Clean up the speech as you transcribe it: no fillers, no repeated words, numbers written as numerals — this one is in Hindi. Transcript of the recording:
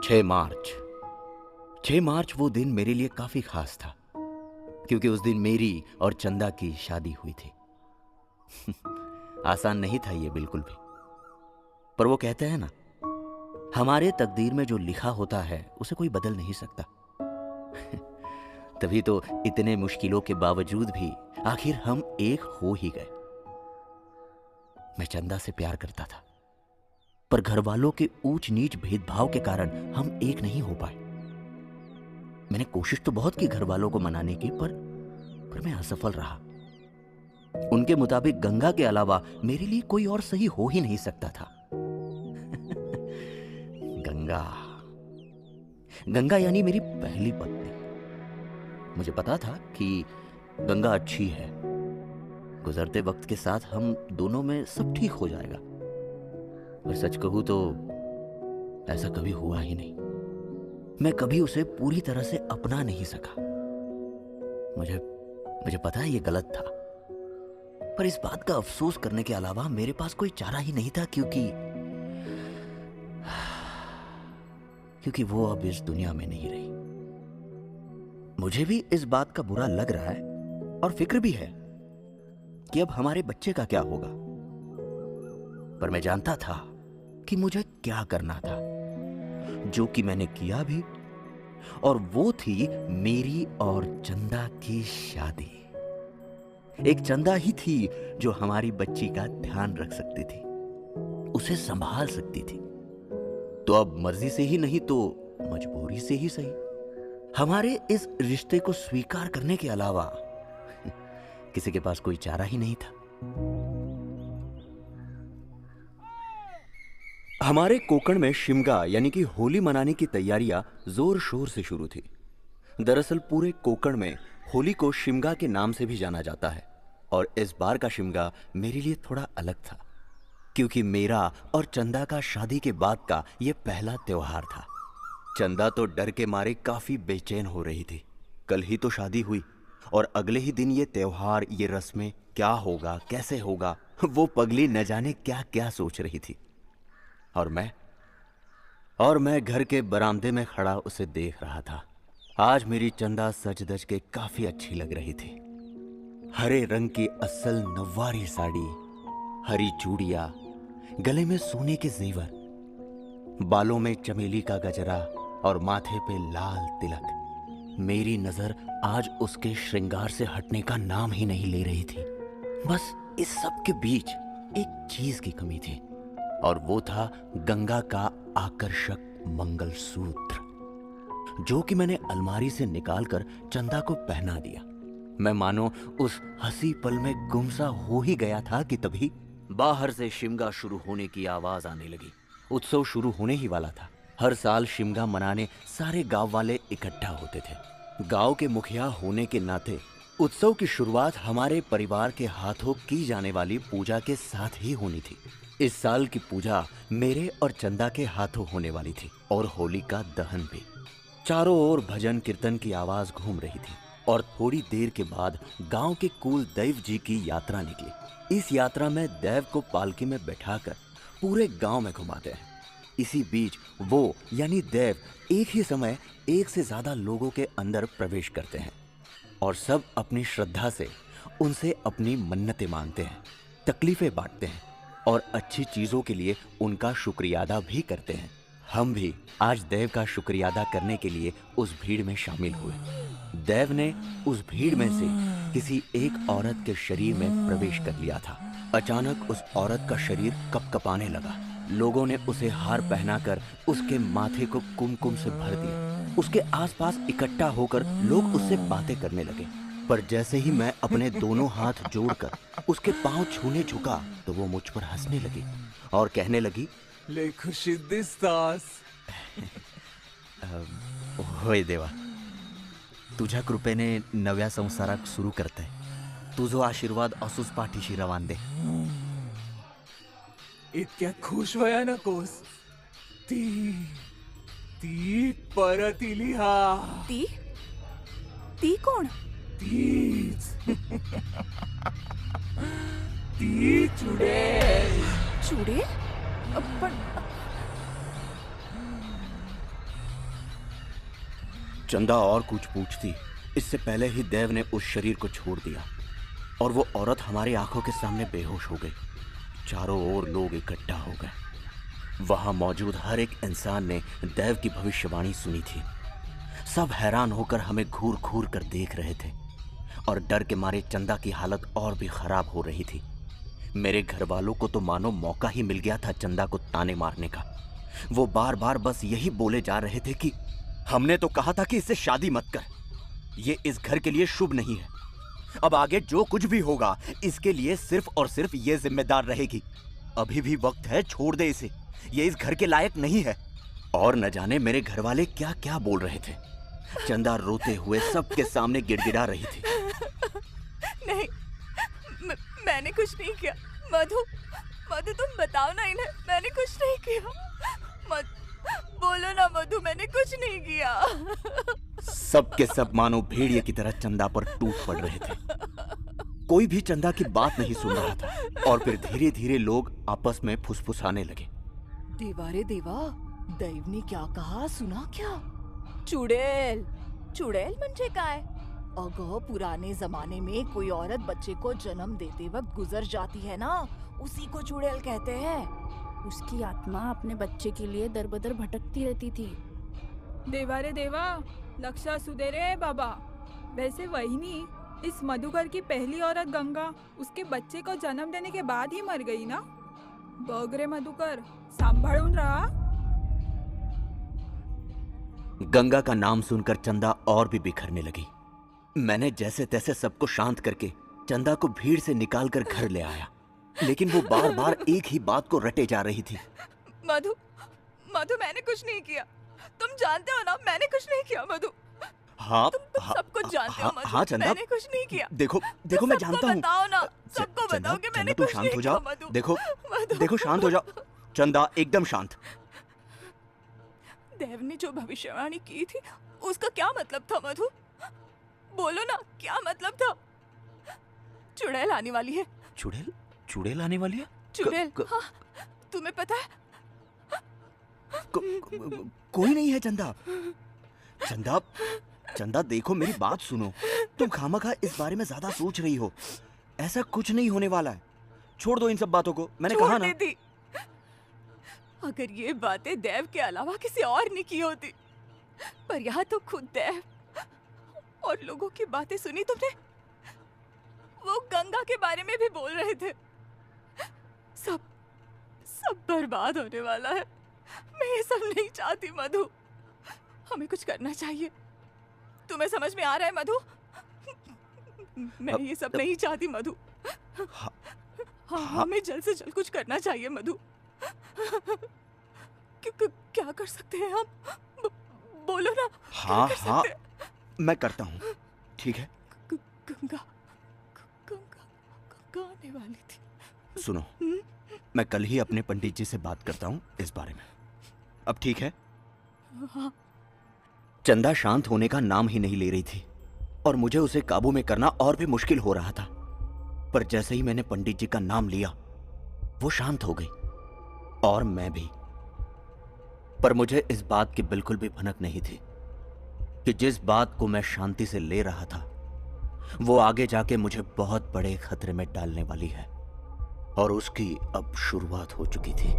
6 मार्च। 6 मार्च वो दिन मेरे लिए काफी खास था, क्योंकि उस दिन मेरी और चंदा की शादी हुई थी। आसान नहीं था ये बिल्कुल भी, पर वो कहते हैं ना, हमारे तकदीर में जो लिखा होता है उसे कोई बदल नहीं सकता। तभी तो इतने मुश्किलों के बावजूद भी आखिर हम एक हो ही गए। मैं चंदा से प्यार करता था, पर घर वालों के ऊंच नीच भेदभाव के कारण हम एक नहीं हो पाए। मैंने कोशिश तो बहुत की घर वालों को मनाने की, पर मैं असफल रहा। उनके मुताबिक गंगा के अलावा मेरे लिए कोई और सही हो ही नहीं सकता था। गंगा, गंगा यानी मेरी पहली पत्नी। मुझे पता था कि गंगा अच्छी है, गुजरते वक्त के साथ हम दोनों में सब ठीक हो जाएगा। पर सच कहूं तो ऐसा कभी हुआ ही नहीं। मैं कभी उसे पूरी तरह से अपना नहीं सका। मुझे पता है ये गलत था, पर इस बात का अफसोस करने के अलावा मेरे पास कोई चारा ही नहीं था, क्योंकि वो अब इस दुनिया में नहीं रही। मुझे भी इस बात का बुरा लग रहा है और फिक्र भी है कि अब हमारे बच्चे का क्या होगा। पर मैं जानता था कि मुझे क्या करना था, जो कि मैंने किया भी, और वो थी मेरी और चंदा की शादी। एक चंदा ही थी जो हमारी बच्ची का ध्यान रख सकती थी, उसे संभाल सकती थी। तो अब मर्जी से ही नहीं तो मजबूरी से ही सही, हमारे इस रिश्ते को स्वीकार करने के अलावा किसी के पास कोई चारा ही नहीं था। हमारे कोकण में शिमगा यानी कि होली मनाने की तैयारियां जोर शोर से शुरू थी। दरअसल पूरे कोकण में होली को शिमगा के नाम से भी जाना जाता है, और इस बार का शिमगा मेरे लिए थोड़ा अलग था, क्योंकि मेरा और चंदा का शादी के बाद का यह पहला त्योहार था। चंदा तो डर के मारे काफी बेचैन हो रही थी। कल ही तो शादी हुई और अगले ही दिन ये त्योहार, ये रस्में, क्या होगा, कैसे होगा, वो पगली न जाने क्या क्या सोच रही थी। और मैं घर के बरामदे में खड़ा उसे देख रहा था। आज मेरी चंदा सज धज के काफी अच्छी लग रही थी। हरे रंग की असल नव्वारी साड़ी, हरी चूड़ियां, गले में सोने के जेवर, बालों में चमेली का गजरा और माथे पे लाल तिलक। मेरी नजर आज उसके श्रृंगार से हटने का नाम ही नहीं ले रही थी। बस इस सब के बीच एक चीज की कमी थी, और वो था गंगा का आकर्षक मंगलसूत्र, जो कि मैंने अलमारी से निकालकर चंदा को पहना दिया। मैं मानो उस हंसी पल में गुमसा हो ही गया था कि तभी बाहर से शिमगा शुरू होने की आवाज आने लगी। उत्सव शुरू होने ही वाला था। हर साल शिमगा मनाने सारे गांव वाले इकट्ठा होते थे। गांव के मुखिया होने के नाते उत्सव की शुरुआत हमारे परिवार के हाथों की जाने वाली पूजा के साथ ही होनी थी। इस साल की पूजा मेरे और चंदा के हाथों होने वाली थी, और होली का दहन भी। चारों ओर भजन कीर्तन की आवाज घूम रही थी, और थोड़ी देर के बाद गांव के कुल दैव जी की यात्रा निकली। इस यात्रा में दैव को पालकी में बैठाकर पूरे गांव में घुमाते हैं। इसी बीच वो यानी दैव एक ही समय एक से ज्यादा लोगों के अंदर प्रवेश करते हैं, और सब अपनी श्रद्धा से उनसे अपनी मन्नतें मांगते हैं, तकलीफें बांटते हैं, और अच्छी चीजों के लिए उनका शुक्रिया अदा भी करते हैं। हम भी आज देव का शुक्रिया अदा करने के लिए उस भीड़ में शामिल हुए। देव ने उस भीड़ में से किसी एक औरत के शरीर में प्रवेश कर लिया था। अचानक उस औरत का शरीर कपकपाने लगा। लोगों ने उसे हार पहनाकर उसके माथे को कुमकुम से भर दिया। उसके आसपास इकट्ठा होकर लोग उससे बातें करने लगे, पर जैसे ही मैं अपने दोनों हाथ जोड़कर उसके पांव छूने झुका तो वो मुझ पर हंसने लगी और कहने लगी, ले खुशी दिसतास. होय देवा, तुझ्या कृपेने नव्या संसाराक सुरू करते. तुझो आशीर्वाद असूच पाठीशी रवान दे. इतक्यात खुश व्हाया नकोस. ती परत इली हा. ती कोण? तीच. ती चुडेल. चुडेल? पण चंदा और कुछ पूछती इससे पहले ही देव ने उस शरीर को छोड़ दिया और वो औरत हमारी आंखों के सामने बेहोश हो गई। चारों ओर लोग इकट्ठा हो गए। वहां मौजूद हर एक इंसान ने देव की भविष्यवाणी सुनी थी। सब हैरान होकर हमें घूर घूर कर देख रहे थे और डर के मारे चंदा की हालत और भी खराब हो रही थी। मेरे घर वालों को तो मानो मौका ही मिल गया था चंदा को ताने मारने का। वो बार बार बस यही बोले जा रहे थे कि हमने तो कहा था कि इससे शादी मत कर, ये इस घर के लिए शुभ नहीं है। अब आगे जो कुछ भी होगा इसके लिए सिर्फ और सिर्फ ये जिम्मेदार रहेगी। अभी भी वक्त है, छोड़ दे इसे, ये इस घर के लायक नहीं है। और न जाने मेरे घर वाले क्या क्या बोल रहे थे। चंदा रोते हुए सबके सामने गिड़गिड़ा रही थी। नहीं, मैंने कुछ नहीं किया। मधु, मधु तुम बताओ ना इन्हें, मैंने कुछ नहीं किया। बोलो ना मधु, मैंने कुछ नहीं किया। सबके सब मानो भेड़िए की तरह चंदा पर टूट पड़ रहे थे। कोई भी चंदा की बात नहीं सुन रहा था और फिर धीरे धीरे लोग आपस में फुसफुसाने लगे। देवा रे देवा, दैवने क्या कहा सुना क्या? चुड़ैल, चुड़ैल म्हणजे काय? अगं पुराने जमाने में कोई औरत बच्चे को जन्म देते वक्त गुजर जाती है ना, उसी को चुड़ैल कहते हैं। उसकी आत्मा अपने बच्चे के लिए दर बदर भटकती रहती थी। देवा रे देवा, लक्षा असू दे रे बाबा। वैसे वहिनी, इस मधुकर की पहली औरत गंगा उसके बच्चे को जन्म देने के बाद ही मर गई ना। बघ रे मधुकर, सांभाळून रहा। गंगा का नाम सुनकर चंदा और भी बिखरने लगी। मैंने जैसे तैसे सबको शांत करके चंदा को भीड़ से निकालकर घर ले आया, लेकिन वो बार बार एक ही बात को रटे जा रही थी। मधु, मधु मैंने कुछ नहीं किया। तुम जानते हो ना, मैंने कुछ नहीं किया मधु। हाँ, तुम सब कुछ जानते हो मधु। हाँ चंदा, मैंने कुछ नहीं किया। देखो देखो मैं जानता हूँ। बताओ ना, सबको चंदा, बताओ कि मैंने चंदा, तू कुछ शांत नहीं हो किया जा। मधु। देखो मधु। देखो शांत हो जाओ। चंदा एकदम शांत। देव ने जो भविष्यवाणी की थी उसका क्या मतलब था मधु? बोलो ना, क्या मतलब था? चुड़ैल आने वाली है। चुड़ैल? चुड़ैल आने वाली है? चुड़ैल? हाँ, तुम्हें पता है? कोई नहीं है चंदा। चंदा, चंदा देखो मेरी बात सुनो। तुम खामखा इस बारे में ज्यादा सोच रही हो। ऐसा कुछ नहीं होने वाला है। छोड़ दो इन सब बातों को, मैंने कहा ना। थी। अगर ये बातें देव के अलावा किसी और ने की होती, पर यहाँ तो खुद देव और लोगों की बातें सुनी तुमने। वो गंगा के बारे में भी बोल रहे थे। सब बर्बाद होने वाला है। मैं ये सब नहीं चाहती मधु। हमें कुछ करना चाहिए। तुम्हें समझ में आ रहा है मधु? मैं ये सब नहीं चाहती मधु। हाँ, हमें जल्द से जल्द कुछ करना चाहिए मधु। क्या कर सकते हैं हम? बोलो ना। हाँ हाँ, मैं करता हूँ, ठीक है। गंगा आने वाली थी। सुनो, मैं कल ही अपने पंडित जी से बात करता हूँ इस बारे में। अब ठीक है? हाँ। चंदा शांत होने का नाम ही नहीं ले रही थी और मुझे उसे काबू में करना और भी मुश्किल हो रहा था। पर जैसे ही मैंने पंडित जी का नाम लिया, वो शांत हो गई और मैं भी। पर मुझे इस बात की बिल्कुल भी भनक नहीं थी कि जिस बात को मैं शांति से ले रहा था वो आगे जाके मुझे बहुत बड़े खतरे में डालने वाली है, और उसकी अब शुरुआत हो चुकी थी।